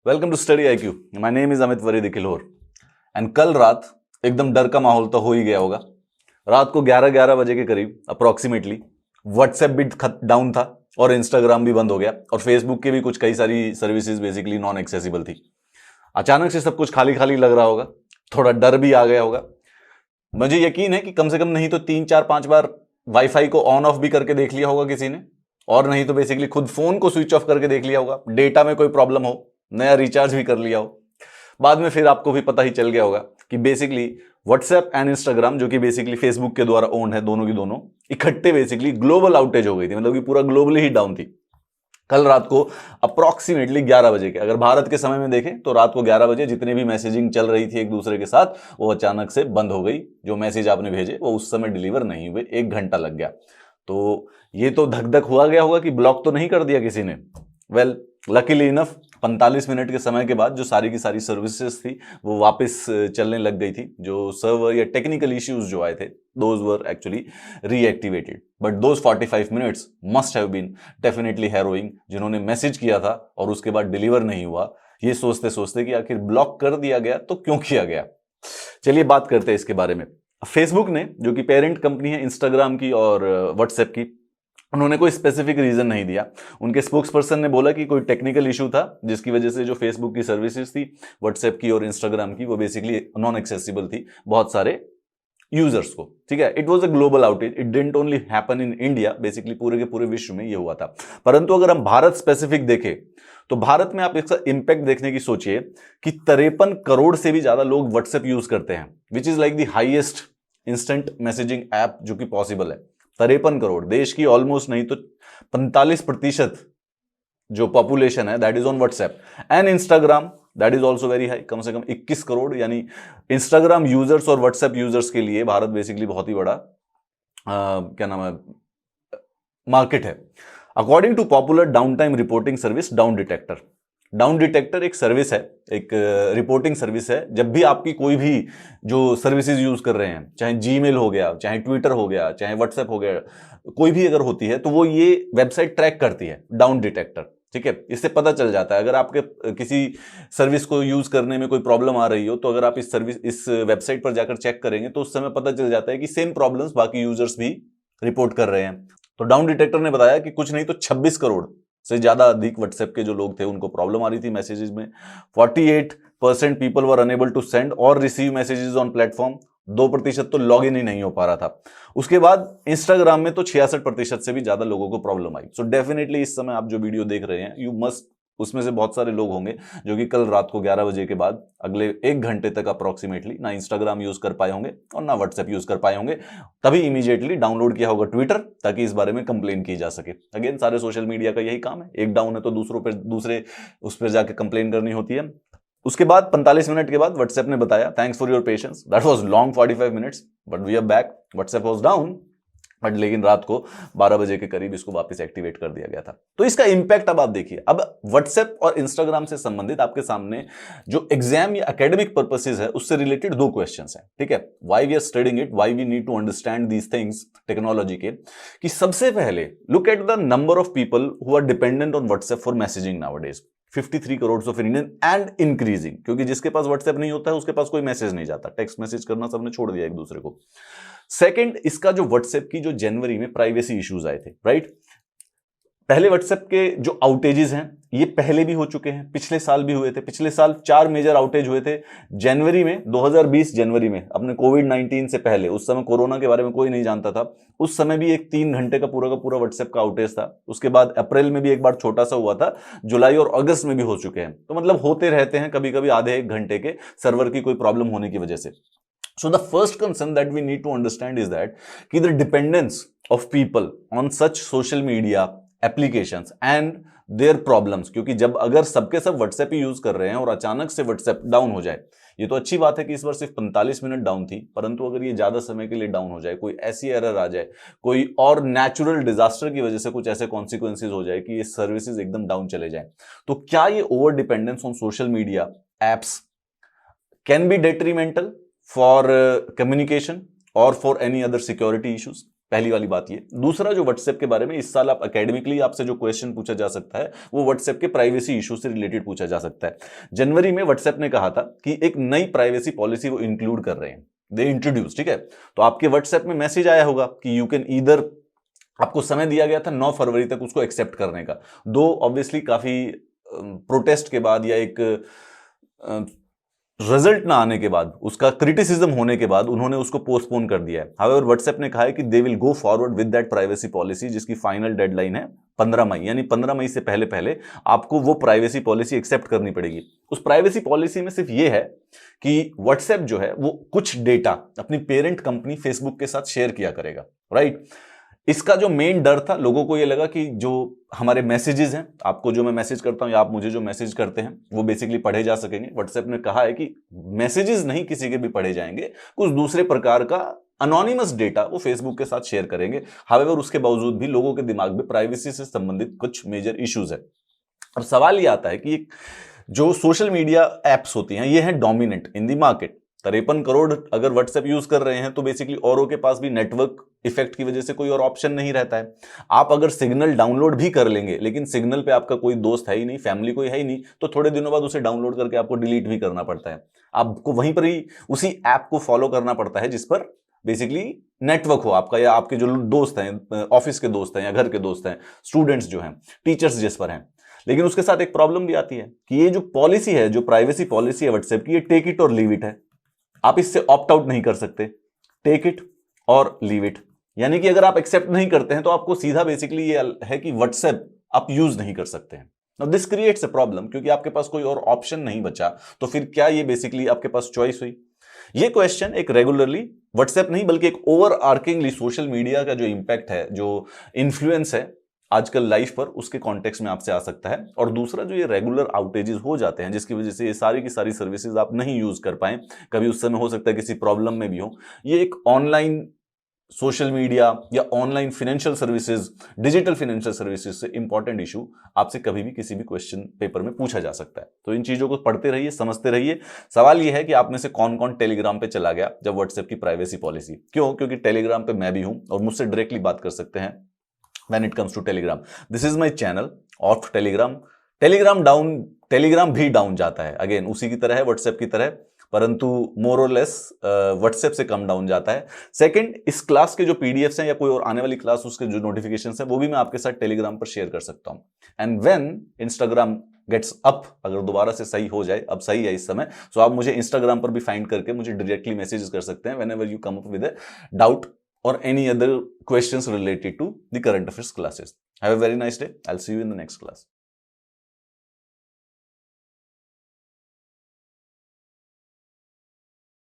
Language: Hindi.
Welcome to study IQ। My name is Amit वरीद किल्लोर। एंड कल रात एकदम डर का माहौल तो हो ही गया होगा। रात को 11-11 बजे के करीब अप्रोक्सीमेटली व्हाट्सएप भी डाउन था और इंस्टाग्राम भी बंद हो गया और फेसबुक के भी कुछ कई सारी सर्विसेज बेसिकली नॉन एक्सेसिबल थी। अचानक से सब कुछ खाली खाली लग रहा होगा, थोड़ा डर भी आ गया होगा। मुझे यकीन है कि कम से कम नहीं तो 3-4-5 बार वाईफाई को ऑन ऑफ भी करके देख लिया होगा किसी ने, और नहीं तो बेसिकली खुद फोन को स्विच ऑफ करके देख लिया होगा, डेटा में कोई प्रॉब्लम हो, नया रिचार्ज भी कर लिया हो। बाद में फिर आपको भी पता ही चल गया होगा कि बेसिकली व्हाट्सएप एंड इंस्टाग्राम, जो कि बेसिकली फेसबुक के द्वारा ओन है, दोनों की दोनों इकट्ठे बेसिकली ग्लोबल आउटेज हो गई थी, मतलब कि पूरा ग्लोबली ही डाउन थी। कल रात को अप्रोक्सीमेटली 11 बजे के, अगर भारत के समय में देखें तो रात को 11 बजे जितनी भी मैसेजिंग चल रही थी एक दूसरे के साथ, वो अचानक से बंद हो गई। जो मैसेज आपने भेजे वो उस समय डिलीवर नहीं हुए, 1 घंटा लग गया। तो ये तो धक धक हुआ गया होगा कि ब्लॉक तो नहीं कर दिया किसी ने। वेल, लकीली इनफ 45 मिनट के समय के बाद जो सारी की सारी सर्विसेज थी वो वापस चलने लग गई थी। जो सर्वर या टेक्निकल इश्यूज जो आए थे, those were actually reactivated, but those 45 minutes must have been definitely harrowing. जिन्होंने मैसेज किया था और उसके बाद डिलीवर नहीं हुआ, ये सोचते सोचते कि आखिर ब्लॉक कर दिया गया तो क्यों किया गया। चलिए बात करते हैं इसके बारे में। फेसबुक ने, जो कि पेरेंट कंपनी है इंस्टाग्राम की और व्हाट्सएप की, उन्होंने कोई स्पेसिफिक रीजन नहीं दिया। उनके स्पोक्स पर्सन ने बोला कि कोई टेक्निकल इशू था जिसकी वजह से जो फेसबुक की सर्विसेज थी, व्हाट्सएप की और इंस्टाग्राम की, वो बेसिकली नॉन एक्सेसिबल थी बहुत सारे यूजर्स को। ठीक है, it was a global outage, it didn't only happen in India, basically पूरे के पूरे विश्व में ये हुआ था। परंतु अगर हम भारत स्पेसिफिक देखें तो भारत में आप इसका इंपैक्ट देखने की सोचिए कि 53 करोड़ से भी ज्यादा लोग व्हाट्सएप यूज करते हैं, which is like the highest instant messaging app जो कि पॉसिबल है। 53 करोड़, देश की ऑलमोस्ट नहीं तो 45% जो पॉपुलेशन है that is on WhatsApp. And Instagram that is also very high, कम से कम 21 करोड़, यानी इंस्टाग्राम यूजर्स और व्हाट्सएप यूजर्स के लिए भारत बेसिकली बहुत ही बड़ा क्या नाम है, मार्केट है। According to popular downtime reporting service Downdetector, Downdetector एक सर्विस है, एक रिपोर्टिंग सर्विस है। जब भी आपकी कोई भी जो सर्विसेज यूज कर रहे हैं, चाहे जीमेल हो गया, चाहे ट्विटर हो गया, चाहे व्हाट्सएप हो गया, कोई भी अगर होती है तो वो ये वेबसाइट ट्रैक करती है, डाउन डिटेक्टर। ठीक है, इससे पता चल जाता है अगर आपके किसी सर्विस को यूज करने में कोई प्रॉब्लम आ रही हो, तो अगर आप इस वेबसाइट पर जाकर चेक करेंगे तो उस समय पता चल जाता है कि सेम प्रॉब्लम्स बाकी यूजर्स भी रिपोर्ट कर रहे हैं। तो डाउन डिटेक्टर ने बताया कि कुछ नहीं तो 26 करोड़ से ज्यादा अधिक व्हाट्सएप के जो लोग थे उनको प्रॉब्लम आ रही थी मैसेजेस में। 48% people were unable to send और रिसीव मैसेजेस ऑन प्लेटफॉर्म। 2% तो लॉग इन ही नहीं हो पा रहा था। उसके बाद इंस्टाग्राम में तो 66% से भी ज्यादा लोगों को प्रॉब्लम आई। सो डेफिनेटली इस समय आप जो वीडियो देख रहे हैं, यू मस्ट, उसमें से बहुत सारे लोग होंगे जो कि कल रात को 11 बजे के बाद अगले 1 घंटे तक अप्रोक्सीमेटली ना इंस्टाग्राम यूज कर पाए होंगे और ना व्हाट्सएप यूज कर पाए होंगे। तभी इमीडिएटली डाउनलोड किया होगा ट्विटर, ताकि इस बारे में कंप्लेन की जा सके। अगेन, सारे सोशल मीडिया का यही काम है, एक डाउन है तो दूसरे उस पर जाके कंप्लेन करनी होती है। उसके बाद 45 मिनट के बाद व्हाट्सएप ने बताया, thanks for your patience, that was long 45 minutes but we are back. WhatsApp was down but लेकिन रात को 12 बजे के करीब इसको वापस एक्टिवेट कर दिया गया था। तो इसका इंपैक्ट अब आप देखिए। अब व्हाट्सएप और इंस्टाग्राम से संबंधित आपके सामने जो एग्जाम या एकेडमिक पर्पसेस है उससे रिलेटेड 2 क्वेश्चंस हैं। ठीक है, why we are studying it, why we need to understand these things technology के, कि सबसे पहले look at the number of people who are dependent on WhatsApp for messaging nowadays. 53 crore of Indian and increasing, क्योंकि जिसके पास व्हाट्सएप नहीं होता है उसके पास कोई मैसेज नहीं जाता, टेक्स्ट मैसेज करना सबने छोड़ दिया एक दूसरे को। सेकंड, इसका जो व्हाट्सएप की जो जनवरी में प्राइवेसी इश्यूज आए थे, राइट, पहले व्हाट्सएप के जो आउटेजेस हैं ये पहले भी हो चुके हैं, पिछले साल भी हुए थे। पिछले साल 4 मेजर आउटेज हुए थे जनवरी में, 2020 जनवरी में, अपने कोविड-19 से पहले। उस समय कोरोना के बारे में कोई नहीं जानता था, उस समय भी एक 3 घंटे का पूरा व्हाट्सएप का आउटेज था। उसके बाद अप्रैल में भी एक बार छोटा सा हुआ था, जुलाई और अगस्त में भी हो चुके हैं। तो मतलब होते रहते हैं कभी कभी आधे 1 घंटे के, सर्वर की कोई प्रॉब्लम होने की वजह से। So the first concern that we need to understand is that कि the dependence of people on such social media applications and their problems, क्योंकि जब अगर सबके सब व्हाट्सएप ही यूज कर रहे हैं और अचानक से व्हाट्सएप डाउन हो जाए, ये तो अच्छी बात है कि इस बार सिर्फ 45 मिनट डाउन थी, परंतु अगर ये ज्यादा समय के लिए डाउन हो जाए, कोई ऐसी एरर आ जाए, कोई और नेचुरल डिजास्टर की वजह से कुछ ऐसे कॉन्सिक्वेंसेज हो जाए कि ये सर्विसेज एकदम डाउन चले जाए, तो क्या ये over dependence on social media apps can be detrimental for communication or for any other security issues? पहली वाली बात ये। दूसरा जो व्हाट्सएप के बारे में इस साल आप एकेडमिकली आपसे जो क्वेश्चन पूछा जा सकता है वो व्हाट्सएप के प्राइवेसी इशू से रिलेटेड पूछा जा सकता है। जनवरी में व्हाट्सएप ने कहा था कि एक नई प्राइवेसी पॉलिसी वो इंक्लूड कर रहे हैं, दे इंट्रोड्यूस, ठीक है। तो आपके व्हाट्सएप में मैसेज आया होगा कि यू कैन ईदर, आपको समय दिया गया था 9 फरवरी तक उसको एक्सेप्ट करने का। दो ऑब्वियसली काफी प्रोटेस्ट के बाद या एक रिजल्ट ना आने के बाद, उसका क्रिटिसिज्म होने के बाद उन्होंने उसको पोस्टपोन कर दिया है। हाउएवर व्हाट्सएप ने कहा है कि they will go forward with that privacy policy, जिसकी फाइनल डेडलाइन है 15 मई, यानी 15 मई से पहले पहले आपको वो प्राइवेसी पॉलिसी एक्सेप्ट करनी पड़ेगी। उस प्राइवेसी पॉलिसी में सिर्फ ये है कि व्हाट्सएप जो है वो कुछ डेटा अपनी पेरेंट कंपनी फेसबुक के साथ शेयर किया करेगा, राइट। इसका जो मेन डर था, लोगों को ये लगा कि जो हमारे मैसेजेस हैं, आपको जो मैं मैसेज करता हूं या आप मुझे जो मैसेज करते हैं, वो बेसिकली पढ़े जा सकेंगे। व्हाट्सएप ने कहा है कि मैसेजेस नहीं किसी के भी पढ़े जाएंगे, कुछ दूसरे प्रकार का अनोनिमस डेटा वो फेसबुक के साथ शेयर करेंगे। हाउएवर उसके बावजूद भी लोगों के दिमाग में प्राइवेसी से संबंधित कुछ मेजर इश्यूज है। अब सवाल ये आता है कि जो सोशल मीडिया एप्स होती हैं ये हैं dominant in the market. 53 crore अगर व्हाट्सएप यूज कर रहे हैं तो बेसिकली औरों के पास भी नेटवर्क इफेक्ट की वजह से कोई और ऑप्शन नहीं रहता है। आप अगर सिग्नल डाउनलोड भी कर लेंगे, लेकिन सिग्नल पे आपका कोई दोस्त है ही नहीं, फैमिली कोई है ही नहीं, तो थोड़े दिनों बाद उसे डाउनलोड करके आपको डिलीट भी करना पड़ता है। आपको वहीं पर ही उसी ऐप को फॉलो करना पड़ता है जिस पर बेसिकली नेटवर्क हो आपका, या आपके जो दोस्त हैं, ऑफिस के दोस्त हैं या घर के दोस्त हैं, स्टूडेंट्स जो हैं, टीचर्स जिस पर हैं। लेकिन उसके साथ एक प्रॉब्लम भी आती है कि ये जो पॉलिसी है, जो प्राइवेसी पॉलिसी है व्हाट्सएप की, ये टेक इट और लीव इट है। आप इससे ऑप्ट आउट नहीं कर सकते, टेक इट और लीव इट। यानी कि अगर आप एक्सेप्ट नहीं करते हैं तो आपको सीधा बेसिकली ये है कि व्हाट्सएप आप यूज नहीं कर सकते हैं। Now this creates a problem, क्योंकि आपके पास कोई और ऑप्शन नहीं बचा, तो फिर क्या ये बेसिकली आपके पास चॉइस हुई? ये क्वेश्चन एक रेगुलरली व्हाट्सएप नहीं बल्कि एक ओवर आर्किंगली सोशल मीडिया का जो इंपैक्ट है, जो इन्फ्लुएंस है आजकल लाइफ पर, उसके कॉन्टेक्स्ट में आपसे आ सकता है। और दूसरा जो ये रेगुलर आउटेजेस हो जाते हैं जिसकी वजह से ये सारी की सारी सर्विसेज आप नहीं यूज कर पाए, कभी उस समय हो सकता है किसी प्रॉब्लम में भी हो, ये एक ऑनलाइन सोशल मीडिया या online financial services, digital financial services से इंपॉर्टेंट इशू आपसे कभी भी किसी भी क्वेश्चन पेपर में पूछा जा सकता है। तो इन चीजों को पढ़ते रहिए, समझते रहिए। सवाल यह है कि आप में से कौन कौन टेलीग्राम पे चला गया जब व्हाट्सएप की प्राइवेसी पॉलिसी, क्यों? क्योंकि टेलीग्राम पे मैं भी हूं और मुझसे डायरेक्टली बात कर सकते हैं when it comes to Telegram. This is my channel of Telegram. Telegram भी डाउन जाता है, अगेन उसी की तरह है, व्हाट्सएप की तरह, परंतु मोर और लेस व्हाट्सएप से कम डाउन जाता है। सेकंड, इस क्लास के जो पीडीएफ्स हैं या कोई और आने वाली क्लास उसके जो नोटिफिकेशंस हैं वो भी मैं आपके साथ टेलीग्राम पर शेयर कर सकता हूं। And when Instagram gets up, अगर दोबारा से सही हो जाए, अब सही है इस समय, सो आप मुझे इंस्टाग्राम पर भी फाइंड करके मुझे डायरेक्टली मैसेजेस कर सकते हैं whenever you come up with a doubt or any other questions related to the current affairs classes. Have a very nice day. I'll see you in the next class.